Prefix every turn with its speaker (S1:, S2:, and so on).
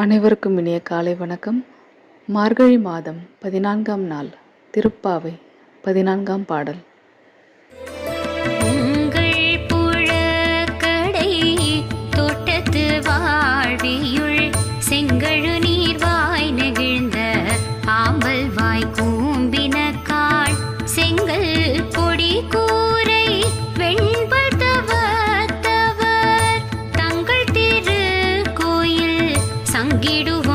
S1: அனைவருக்கும் இனிய காலை வணக்கம். மார்கழி மாதம் 14ஆம் நாள் திருப்பாவை 14ஆம் பாடல்.
S2: உங்கள் புழக்கடை தோட்டத்து வாழ்வியுள் செங்கழு நீர் வாய் நெகிழ்ந்த ஆம்பல் வாய் கூம்பினக்காள் செங்கல் பொடி கூரை வெண்பல் தவத்தவர் தங்கள் திரு கோயில் சங்கிடுவார்